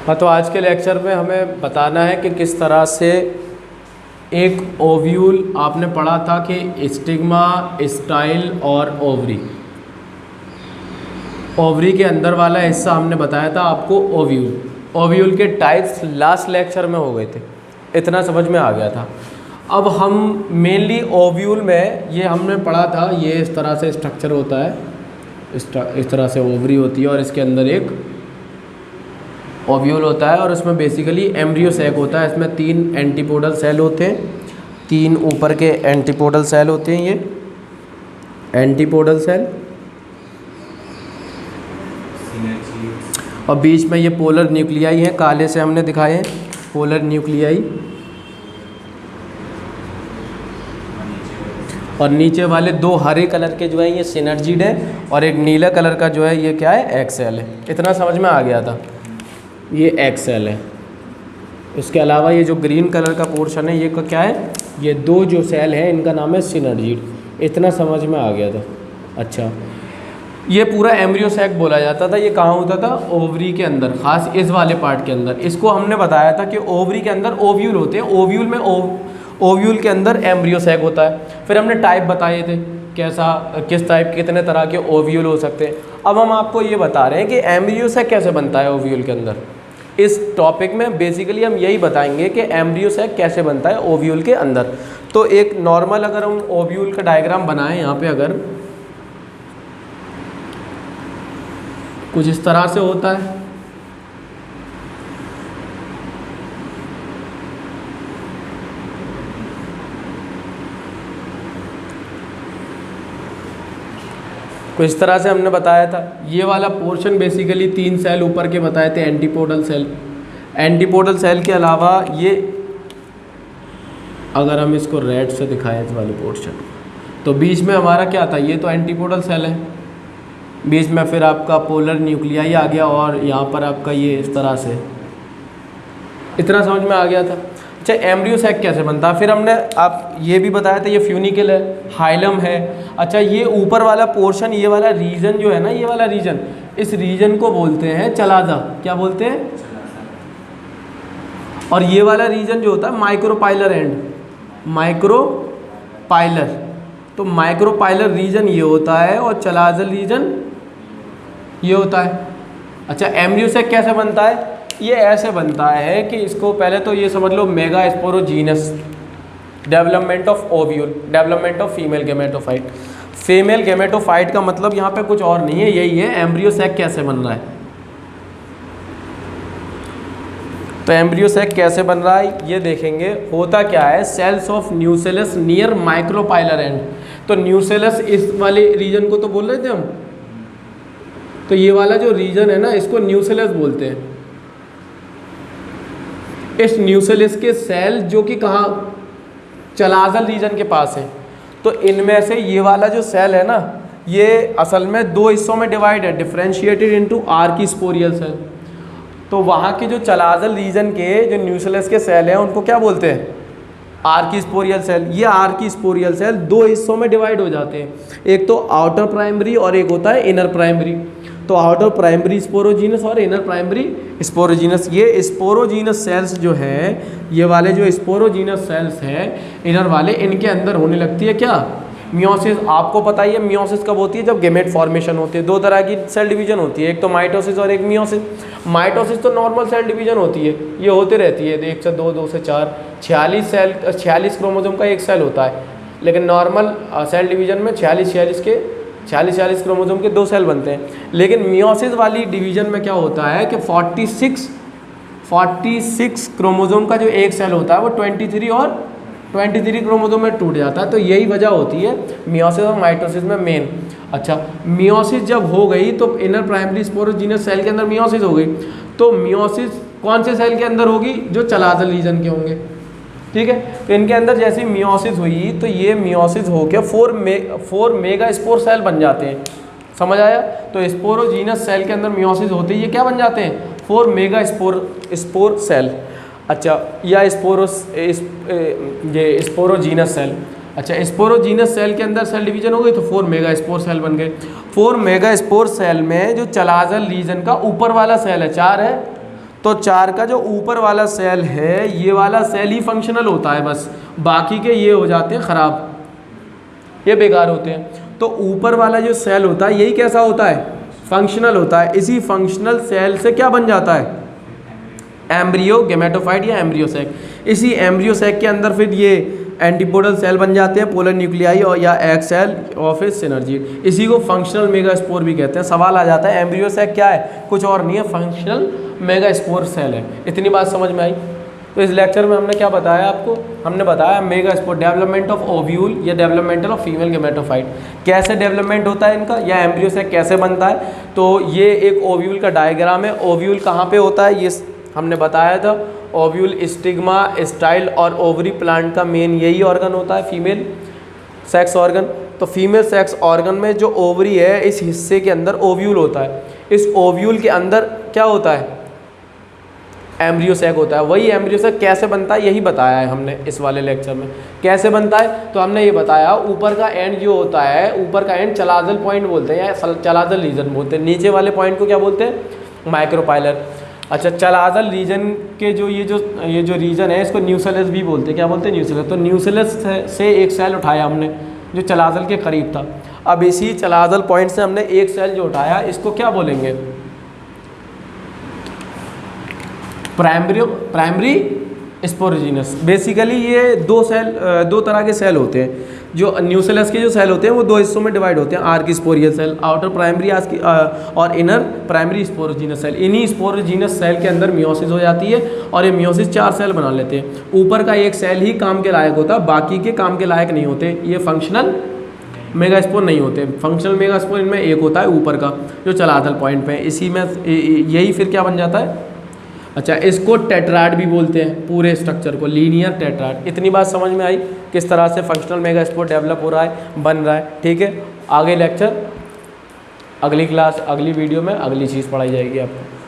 हाँ, तो आज के लेक्चर में हमें बताना है कि किस तरह से एक ओव्यूल, आपने पढ़ा था कि स्टिग्मा, स्टाइल और ओवरी। ओवरी के अंदर वाला हिस्सा हमने बताया था आपको ओव्यूल। ओव्यूल के टाइप्स लास्ट लेक्चर में हो गए थे, इतना समझ में आ गया था। अब हम मेनली ओव्यूल में ये हमने पढ़ा था, ये इस तरह से स्ट्रक्चर होता है, इस तरह से ओवरी होती है और इसके अंदर एक ओव्यूल होता है और उसमें बेसिकली एम्ब्रियो सैक होता है। इसमें 3 एंटीपोडल सेल होते हैं, 3 ऊपर के एंटीपोडल सेल होते हैं, ये एंटीपोडल सेल, और बीच में ये पोलर न्यूक्लियाई हैं, काले से हमने दिखाए हैं पोलर न्यूक्लियाई, और नीचे वाले 2 हरे कलर के जो है ये सिनर्जिड है, और एक नीला कलर का जो है ये क्या है, एक्सेल है। इतना समझ में आ गया था, ये एक्सेल है। इसके अलावा ये जो ग्रीन कलर का पोर्शन है ये का क्या है, ये 2 जो सेल हैं इनका नाम है सिनर्जिड। इतना समझ में आ गया था। अच्छा, ये पूरा एम्ब्रियो सैक बोला जाता था। ये कहाँ होता था, ओवरी के अंदर, खास इस वाले पार्ट के अंदर। इसको हमने बताया था कि ओवरी के अंदर ओव्यूल होते हैं, ओव्यूल में ओव्यूल के अंदर एम्ब्रियो सैक होता है। फिर हमने टाइप बताए थे, कैसा, किस टाइप, कितने तरह के ओव्यूल हो सकते हैं। अब हम आपको ये बता रहे हैं कि एम्ब्रियो सैक कैसे बनता है ओव्यूल के अंदर। इस टॉपिक में बेसिकली हम यही बताएंगे कि एम्ब्रियो सैक कैसे बनता है ओव्यूल के अंदर। तो एक नॉर्मल अगर हम ओव्यूल का डायग्राम बनाएं, यहाँ पे अगर कुछ इस तरह से होता है, कुछ इस तरह से हमने बताया था। ये वाला पोर्शन बेसिकली 3 सेल ऊपर के बताए थे, एंटीपोडल सेल। एंटीपोडल सेल के अलावा ये, अगर हम इसको रेड से दिखाएं इस वाले पोर्शन, तो बीच में हमारा क्या था, ये तो एंटीपोडल सेल है, बीच में फिर आपका पोलर न्यूक्लियाई आ गया, और यहाँ पर आपका ये इस तरह से, इतना समझ में आ गया था। अच्छा, एम्ब्रियो सैक कैसे बनता है, फिर हमने आप ये भी बताया था, ये फ्यूनिकल है, हाइलम है। अच्छा, ये ऊपर वाला पोर्शन, ये वाला रीजन जो है ना, ये वाला रीजन, इस रीजन को बोलते हैं चलाजा। क्या बोलते हैं, और ये वाला रीजन जो होता है माइक्रोपाइलर एंड, माइक्रोपाइलर, तो माइक्रोपाइलर रीजन ये होता है और चलाजल रीजन ये होता है। अच्छा, एम्ब्रियो सैक कैसे बनता है, ये ऐसे बनता है कि इसको पहले तो ये समझ लो, mega sporogenesis, development of ovule, development of female gametophyte. Female gametophyte का मतलब यहाँ पे कुछ और नहीं है, यही है एम्ब्रियो सैक कैसे बन रहा है। तो एम्ब्रियो सैक कैसे बन रहा है ये देखेंगे। होता क्या है, cells of nucellus near micropylar end. तो न्यूसेलस, इस वाले रीजन को तो बोल रहे थे हम, तो ये वाला जो रीजन है ना, इसको न्यूसेलस बोलते हैं। इस न्यूसेलस के सेल जो कि कहाँ, चलाजल रीजन के पास है, तो इनमें से ये वाला जो सेल है ना, ये असल में 2 हिस्सों में डिवाइड है, डिफरेंशिएटेड इनटू आर्कीस्पोरियल सेल। तो वहाँ के जो चलाजल रीजन के जो न्यूसेलस के सेल हैं उनको क्या बोलते हैं, आर्कीस्पोरियल सेल। ये आर्कीस्पोरियल सेल 2 हिस्सों में डिवाइड हो जाते हैं, एक तो आउटर प्राइमरी और एक होता है इनर प्राइमरी। तो आउटर प्राइमरी स्पोरोजीनस और इनर प्राइमरी स्पोरोजीनस। ये स्पोरोजीनस सेल्स जो है, ये वाले जो स्पोरोजीनस सेल्स हैं इनर वाले, इनके अंदर होने लगती है क्या, मियोसिस। आपको पता ही है मियोसिस कब होती है, जब गेमेट फॉर्मेशन होती है। 2 तरह की सेल डिवीजन होती है, एक तो माइटोसिस और एक मियोसिस। माइटोसिस तो नॉर्मल सेल डिवीजन होती है, ये होते रहती है 1 से 2, 2 से 4, 46 सेल, 46 क्रोमोसोम का एक सेल होता है। लेकिन नॉर्मल सेल डिवीजन में 46 क्रोमोसोम के 2 सेल बनते हैं। लेकिन मियोसिस वाली डिवीजन में क्या होता है कि 46 क्रोमोसोम का जो एक सेल होता है वो 23 क्रोमोसोम में टूट जाता है। तो यही वजह होती है मियोसिस और माइटोसिस में मेन। अच्छा, मियोसिस जब हो गई तो इनर प्राइमरी स्पोरोजीनस सेल के अंदर मियोसिस हो गई, तो मियोसिस कौन से सेल के अंदर होगी, जो चलाजल रीजन के होंगे, ठीक है। तो इनके अंदर जैसी मियोसिस हुई तो ये मियोसिस होकर 4 मेगा स्पोर सेल बन जाते हैं। समझ आया, तो स्पोरोजीनस सेल के अंदर मियोसिस होते ही ये क्या बन जाते हैं, 4 मेगा स्पोर सेल। अच्छा, या स्पोरोजीनस सेल। अच्छा, स्पोरोजीनस सेल के अंदर सेल डिवीजन हो गई तो 4 मेगा स्पोर सेल बन गए। 4 मेगा स्पोर सेल में जो चलाजल रीजन का ऊपर वाला सेल है 4 है, तो 4 का जो ऊपर वाला सेल है ये वाला सेल ही फंक्शनल होता है, बस बाकी के ये हो जाते हैं ख़राब, ये बेकार होते हैं। तो ऊपर वाला जो सेल होता है यही कैसा होता है, फंक्शनल होता है। इसी फंक्शनल सेल से क्या बन जाता है, एम्ब्रियो गेमेटोफाइट या एम्ब्रियो सैक। इसी एम्ब्रियो सैक के अंदर फिर ये एंटीपोडल सेल बन जाते हैं, पोलर न्यूक्लियाई और या एग सेल ऑफ सिनर्जी। इसी को फंक्शनल मेगास्पोर भी कहते हैं। सवाल आ जाता है एम्ब्रियो सैक क्या है, कुछ और नहीं है, फंक्शनल मेगास्पोर सेल है। इतनी बात समझ में आई। तो इस लेक्चर में हमने क्या बताया आपको, हमने बताया मेगास्पोर डेवलपमेंट ऑफ ओव्यूल या डेवलपमेंटल ऑफ फीमेल गेमेटोफाइट, कैसे डेवलपमेंट होता है इनका, या एम्ब्रियो सैक कैसे बनता है। तो ये एक ओव्यूल का डायग्राम है। ओव्यूल कहाँ पे होता है ये हमने बताया था। ओव्यूल स्टिग्मा, स्टाइल और ओवरी प्लांट का मेन यही ऑर्गन होता है, फीमेल सेक्स ऑर्गन। तो फीमेल सेक्स ऑर्गन में जो ओवरी है इस हिस्से के अंदर ओव्यूल होता है। इस ओव्यूल के अंदर क्या होता है, एम्ब्रियो सैक होता है। वही एम्ब्रियो सैक कैसे बनता है यही बताया है हमने इस वाले लेक्चर में। कैसे बनता है तो हमने ये बताया, ऊपर का एंड जो होता है, ऊपर का एंड चलाजल पॉइंट बोलते हैं या चलाजल रीजन बोलते हैं। नीचे वाले पॉइंट को क्या बोलते हैं, माइक्रोपाइलर। अच्छा, चलाजल रीजन के जो ये जो रीजन है इसको न्यूसेलस भी बोलते हैं। क्या बोलते हैं, न्यूसेलस। तो न्यूसेलस से एक सेल उठाया हमने जो चलाजल के करीब था। अब इसी चलाजल पॉइंट से हमने एक सेल जो उठाया इसको क्या बोलेंगे, प्राइमरी स्पोरोजीनस। बेसिकली ये दो तरह के सेल होते हैं। जो न्यूसेलस के जो सेल होते हैं वो दो हिस्सों में डिवाइड होते हैं, आर्किस्पोरियल सेल, आउटर प्राइमरी और इनर प्राइमरी स्पोरोजीनस सेल। इन्हीं स्पोरोजीनस सेल के अंदर मियोसिस हो जाती है और ये मियोसिस 4 सेल बना लेते हैं। ऊपर का एक सेल ही काम के लायक होता है, बाकी के काम के लायक नहीं होते। ये फंक्शनल मेगास्पोर नहीं होते। फंक्शनल मेगास्पोर इनमें एक होता है ऊपर का जो चलाजल पॉइंट पे है। इसी में यही फिर क्या बन जाता है, अच्छा, इसको टेट्राड भी बोलते हैं, पूरे स्ट्रक्चर को लीनियर टेट्राड। इतनी बात समझ में आई किस तरह से फंक्शनल मेगास्पोर डेवलप हो रहा है, बन रहा है। ठीक है, आगे लेक्चर, अगली क्लास, अगली वीडियो में अगली चीज़ पढ़ाई जाएगी आपको।